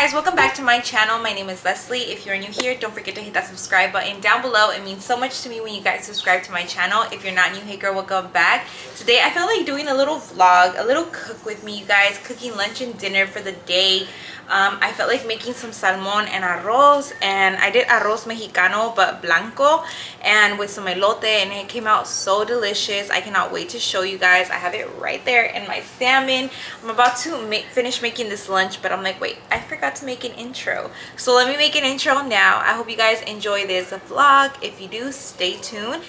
guys, welcome back to my channel. My name is Leslie. If you're new here, don't forget to hit that subscribe button down below. It means so much to me when you guys subscribe to my channel. If you're not new, hey girl, welcome back. Today I felt like doing a little vlog, a little cook with me, you guys, cooking lunch and dinner for the day. I felt like making some salmon and arroz, and I did arroz mexicano but blanco and with some elote, and it came out so delicious. I cannot wait to show you guys. I have it right there in my salmon. I'm about to finish making this lunch, but I'm like, wait, I forgot to make an intro, so let me make an intro now. I hope you guys enjoy this vlog. If you do, stay tuned.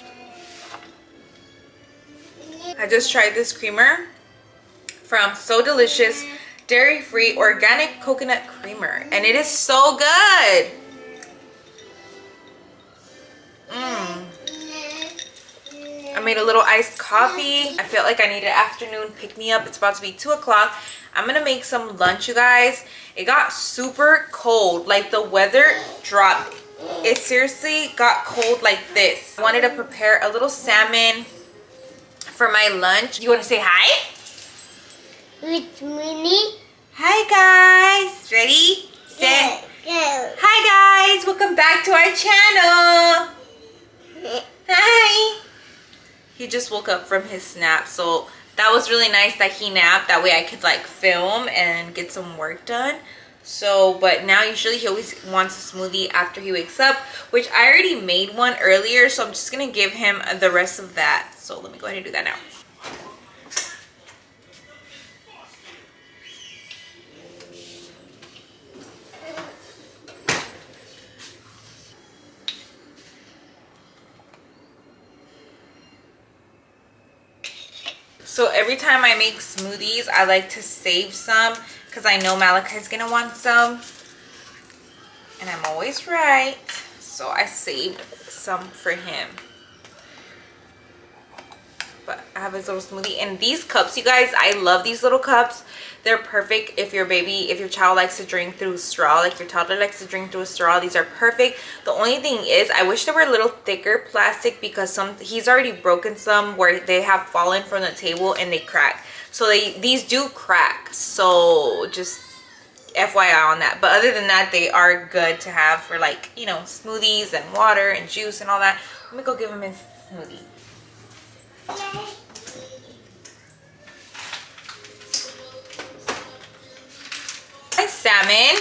I just tried this creamer from So Delicious dairy-free organic coconut creamer, and it is so good. I made a little iced coffee. I felt like I need an afternoon pick-me-up. It's about to be 2 o'clock. I'm gonna make some lunch, you guys. It got super cold, like the weather dropped. It seriously got cold like this. I wanted to prepare a little salmon for my lunch. You want to say hi? With Minnie. Hi guys, ready, set, Go. Hi guys, welcome back to our channel. Hi. He just woke up from his nap, so that was really nice that he napped. That way I could like film and get some work done. So, but now usually he always wants a smoothie after he wakes up, which I already made one earlier, so I'm just gonna give him the rest of that. So let me go ahead and do that now. So every time I make smoothies, I like to save some because I know Malachi's gonna want some, and I'm always right. So I saved some for him. But I have his little smoothie, and these cups, you guys, I love these little cups. They're perfect if your child likes to drink through a straw, like your toddler likes to drink through a straw. These are perfect. The only thing is, I wish they were a little thicker plastic because he's already broken some where they have fallen from the table and they crack. So these do crack. So just FYI on that. But other than that, they are good to have for, like, you know, smoothies and water and juice and all that. Let me go give him his smoothie. Salmon.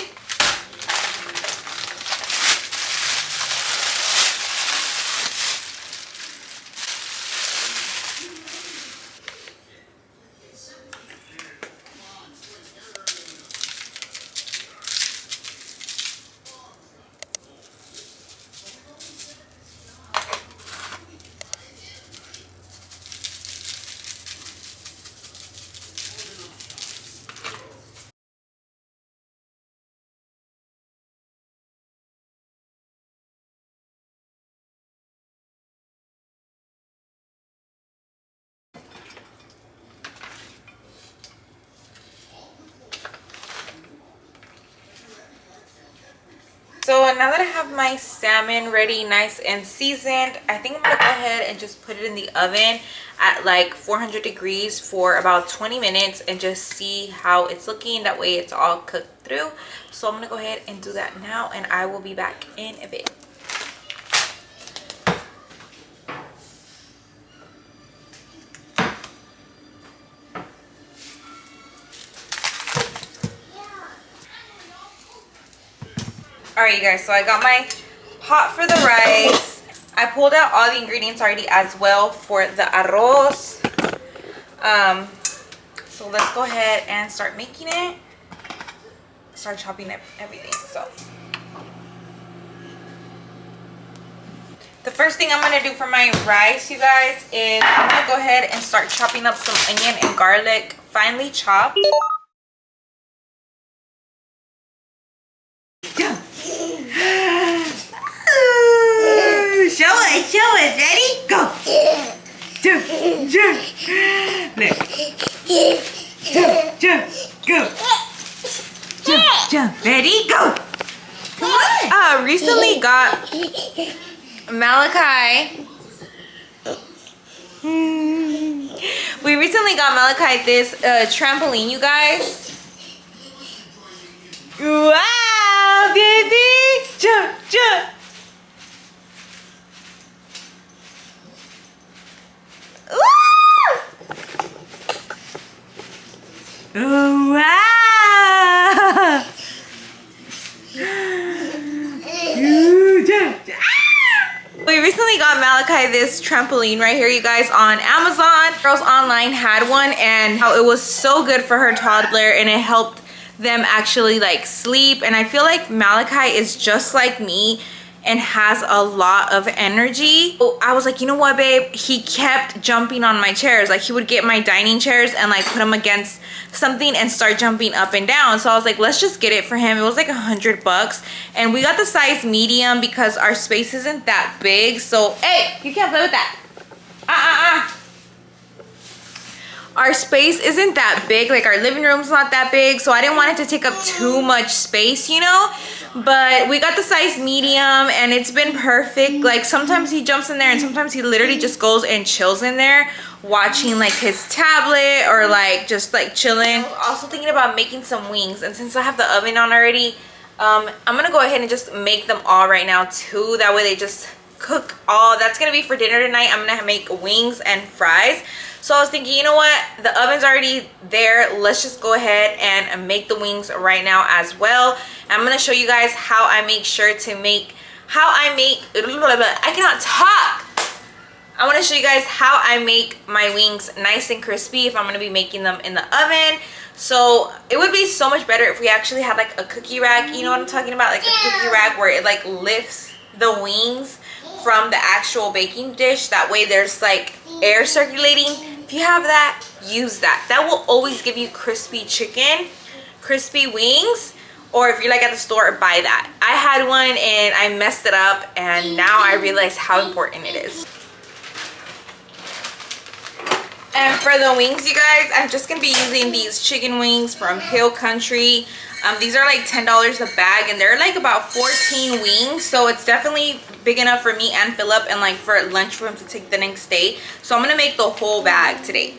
So now that I have my salmon ready, nice and seasoned, I think I'm gonna go ahead and just put it in the oven at like 400 degrees for about 20 minutes and just see how it's looking. That way it's all cooked through. So I'm gonna go ahead and do that now, and I will be back in a bit. Alright, you guys, so I got my pot for the rice. I pulled out all the ingredients already as well for the arroz. So let's go ahead and start making it. Start chopping up everything. So the first thing I'm going to do for my rice, you guys, is I'm going to go ahead and start chopping up some onion and garlic, finely chopped. Show us, ready? Go! Jump, jump! Jump, go! Jump, ready? Go! Come on! Recently got Malachi. We recently got Malachi this trampoline, you guys. Wow! jump, baby. Jump, jump. Oh, wow! We recently got Malachi this trampoline right here, you guys, on Amazon. Girls Online had one, and how it was so good for her toddler, and it helped them actually like sleep. And I feel like Malachi is just like me and has a lot of energy. So I was like, you know what, babe? He kept jumping on my chairs. Like, he would get my dining chairs and like put them against something and start jumping up and down. So I was like, let's just get it for him. It was like $100, and we got the size medium because our space isn't that big. So hey, you can't play with that. Our space isn't that big, like our living room's not that big, so I didn't want it to take up too much space, you know. But we got the size medium, and it's been perfect. Like, sometimes he jumps in there, and sometimes he literally just goes and chills in there watching like his tablet, or like just like chilling. I was also thinking about making some wings, and since I have the oven on already, I'm gonna go ahead and just make them all right now too. That way they just cook all. That's gonna be for dinner tonight. I'm gonna make wings and fries. So I was thinking, you know what, the oven's already there, let's just go ahead and make the wings right now as well. I'm gonna show you guys how I make sure to make, I cannot talk. I want to show you guys how I make my wings nice and crispy if I'm going to be making them in the oven. So it would be so much better if we actually had like a cookie rack. You know what I'm talking about? Like a cookie rack where it like lifts the wings from the actual baking dish. That way there's like air circulating. If you have that, use that. That will always give you crispy chicken, crispy wings. Or if you're like at the store, buy that. I had one and I messed it up, and now I realize how important it is. And for the wings, you guys, I'm just gonna be using these chicken wings from Hill Country. These are like $10 a bag, and they're like about 14 wings, so it's definitely big enough for me and Philip, and like for lunch for him to take the next day. So I'm gonna make the whole bag today.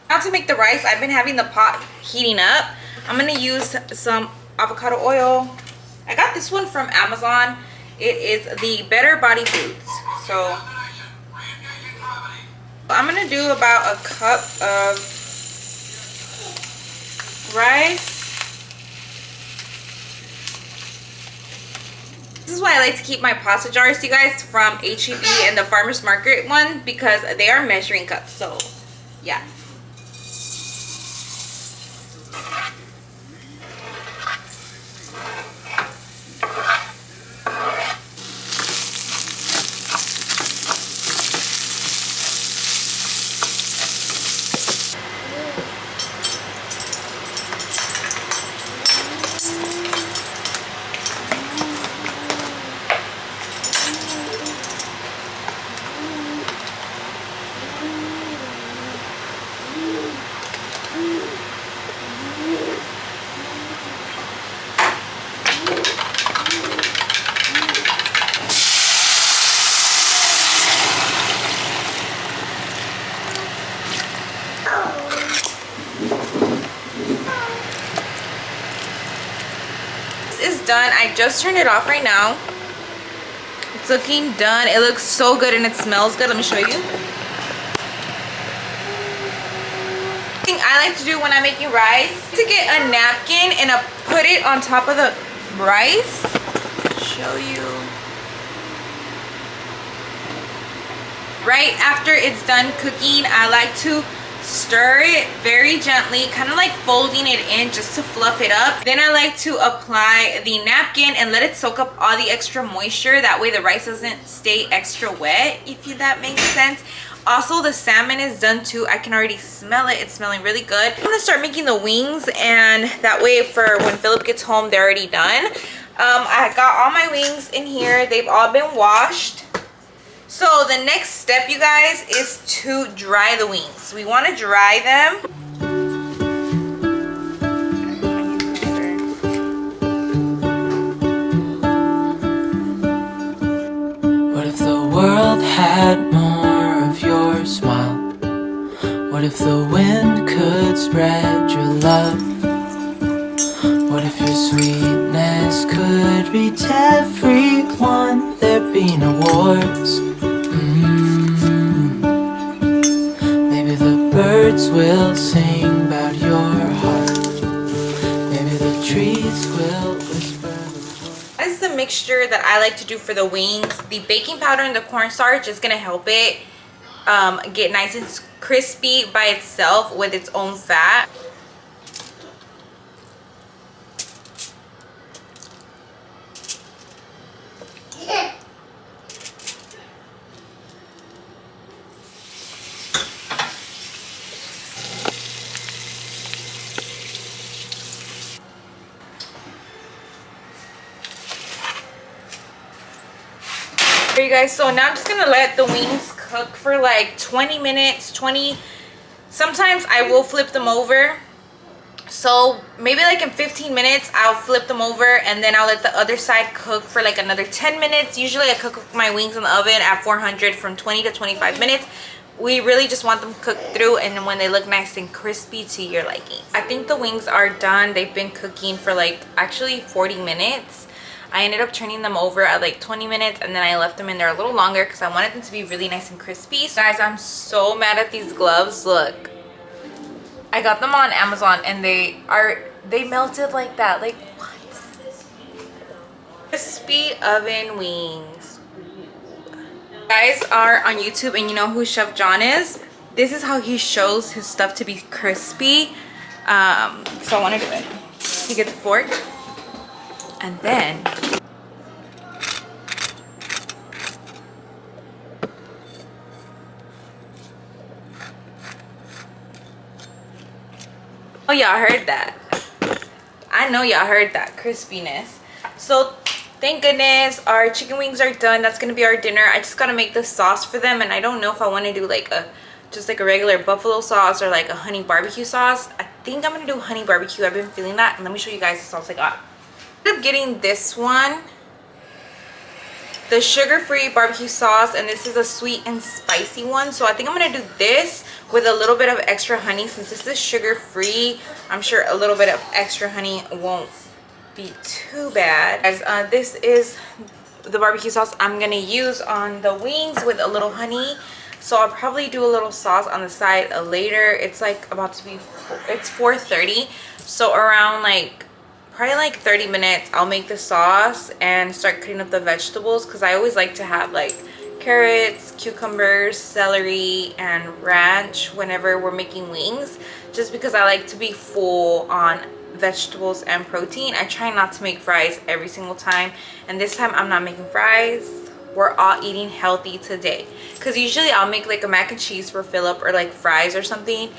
Now to make the rice, I've been having the pot heating up. I'm gonna use some avocado oil. I got this one from Amazon. It is the Better Body Foods. So I'm gonna do about a cup of rice. This is why I like to keep my pasta jars, you guys, from H-E-B and the farmer's market one, because they are measuring cups. So yeah. Done. I just turned it off right now. It's looking done. It looks so good and it smells good. Let me show you. Thing I like to do when I'm making rice, to get a napkin and put it on top of the rice. Show you. Right after it's done cooking, I like to stir it very gently, kind of like folding it in just to fluff it up. Then I like to apply the napkin and let it soak up all the extra moisture. That way the rice doesn't stay extra wet, if that makes sense. Also, the salmon is done too. I can already smell it. It's smelling really good. I'm gonna start making the wings, and that way for when Philip gets home, they're already done. I got all my wings in here. They've all been washed. So the next step, you guys, is to dry the wings. We want to dry them. What if the world had more of your smile? What if the wind could spread your love? What if your sweetness could reach everyone? There'd be no wars. Maybe the birds will sing about your heart. Maybe the trees will whisper the words. This is the mixture that I like to do for the wings. The baking powder and the cornstarch is going to help it get nice and crispy by itself with its own fat. You guys, so now I'm just gonna let the wings cook for like 20 minutes. Sometimes I will flip them over, so maybe like in 15 minutes I'll flip them over, and then I'll let the other side cook for like another 10 minutes. Usually I cook my wings in the oven at 400 from 20 to 25 minutes. We really just want them cooked through, and when they look nice and crispy to your liking. I think the wings are done. They've been cooking for like actually 40 minutes. I ended up turning them over at like 20 minutes, and then I left them in there a little longer because I wanted them to be really nice and crispy. So guys, I'm so mad at these gloves. Look, I got them on Amazon and they melted like that. Like, what? Crispy oven wings. You guys are on YouTube and you know who Chef John is. This is how he shows his stuff to be crispy. So I want to do it. He gets a fork, and then oh, y'all heard that. I know y'all heard that crispiness. So thank goodness our chicken wings are done. That's gonna be our dinner. I just gotta make the sauce for them, and I don't know if I want to do like just like a regular buffalo sauce or like a honey barbecue sauce. I think I'm gonna do honey barbecue. I've been feeling that, and let me show you guys the sauce I got. I ended up getting this one, the sugar-free barbecue sauce, and this is a sweet and spicy one. So I think I'm gonna do this with a little bit of extra honey. Since this is sugar-free, I'm sure a little bit of extra honey won't be too bad. As this is the barbecue sauce I'm gonna use on the wings with a little honey. So I'll probably do a little sauce on the side later. It's like about to be, it's 4:30, so around like probably like 30 minutes I'll make the sauce and start cutting up the vegetables, because I always like to have like carrots, cucumbers, celery, and ranch whenever we're making wings, just because I like to be full on vegetables and protein. I try not to make fries every single time, and this time I'm not making fries. We're all eating healthy today, because usually I'll make like a mac and cheese for Philip or like fries or something,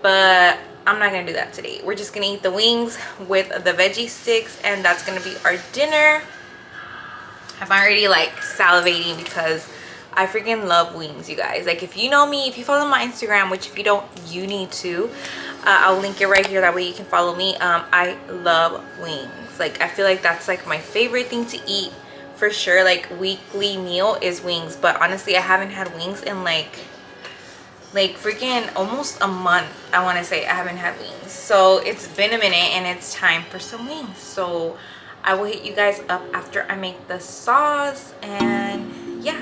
but I'm not gonna do that today. We're just gonna eat the wings with the veggie sticks, and that's gonna be our dinner. I'm already like salivating because I freaking love wings, you guys. Like, if you know me, if you follow my Instagram, which if you don't, you need to, I'll link it right here, that way you can follow me. I love wings. Like, I feel like that's like my favorite thing to eat for sure. Like, weekly meal is wings, but honestly I haven't had wings in like freaking almost a month. I want to say I haven't had wings, so it's been a minute and it's time for some wings. So I will hit you guys up after I make the sauce, and yeah.